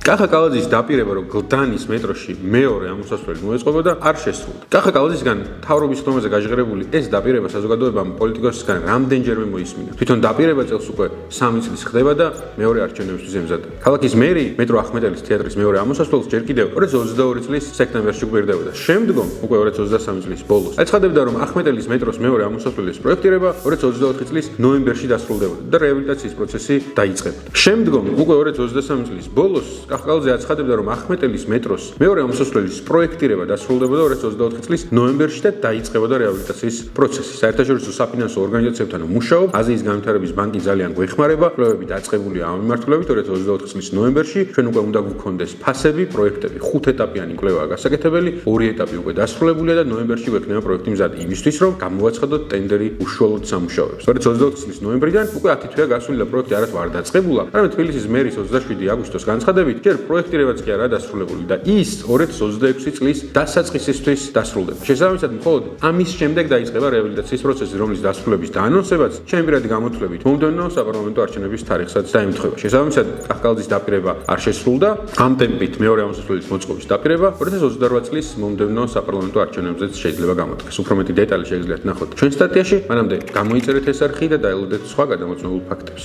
კახა კალაძის დაპირება, რომ გლდანის მეტროში მეორე ამოსასვლელი მოეწყობოდა, არ შესრულდა. კახა კალაძისგან მთავრობის ხდომაზე გაჟღერებული ეს დაპირება საზოგადოებამ პოლიტიკოსისგან რამდენჯერმე მოისმინა. თვითონ დაპირება წელს უკვე 3 წლის ხდება და მეორე არჩევნებისთვის ემზადება. ქალაქის მერი მეტრო ახმეტელის თეატრის მეორე ამოსასვლელს ჯერ კიდევ 2022 წლის სექტემბერში გვერდებოდა. შემდგომ უკვე 2023 წლის ბოლოს აცხადებდა, რომ ახმეტელის მეტროს მეორე ამოსასვლელის პროექტირება 2024 წლის ნოემბერში დასრულდებოდა და რეაბილიტაციის პროცესი დაიწყებოდა. შემდგომ უკვე 2023 წლის ბოლოს კახა კალაძე აცხადებდა, რომ ახმეტელის მეტროს მეორე ამოსასვლელის პროექტირება დასრულდებოდა 2024 წლის ნოემბერში და დაიწყებოდა რეაბილიტაციის პროცესი. საერთაშორისო საფინანსო ორგანიზაციებთან მუშაობ, აზიის განვითარების ბანკი ძალიან გვეხმარება, კვლევები დაწყებულია ამ მიმართულებით 2024 წლის ნოემბერში. ჩვენ უკვე უნდა გვქონდეს ფასები, პროექტები, 5 ეტაპიანი კვლევაა გასაკეთებელი, 2 ეტაპი უკვე დასრულებულია და ნოემბერში გვექნება პროექტი მზადი იმისთვის, რომ გამოვაცხადოთ ტენდერი უშუალოდ სამუშაოებს. 2024 წლის ნოემბრიდან უკვე 10 თვეა გასული და პროექტი არათუ არ დაწყებულა, არამედ თბილისის მერის 27 აგვისტოს განცხადებით, ჯერ პროექტირებაც კი არაა დასრულებული და ის 2026 წლის დასაწყისისთვის დასრულდება. შესაბამისად, მხოლოდ ამის შემდეგ დაიწყება რეაბილიტაციის პროცესი, რომლის დასრულების დაანონსებაც ჩემი პირადი გამოთვლებით მომდევნო საპარლამენტო არჩევნების თარიღსაც დაემთხვევა. შესაბამისად, კახა კალაძის დაპირება არ შესრულდა, ამ ტემპით მეორე ამოსასვლელის მოწყობის დაპირება 2028 წლის მომდევნო საპარლამენტო არჩევნებზეც შეიძლება გამოდგეს. უფრო მეტი დეტალი შეგიძლიათ ნახოთ ჩვენ სტატიაში, მანამდე გამოიწერეთ ეს არხი და დაელოდეთ სხვა გადამოწმებულ ფაქტებს.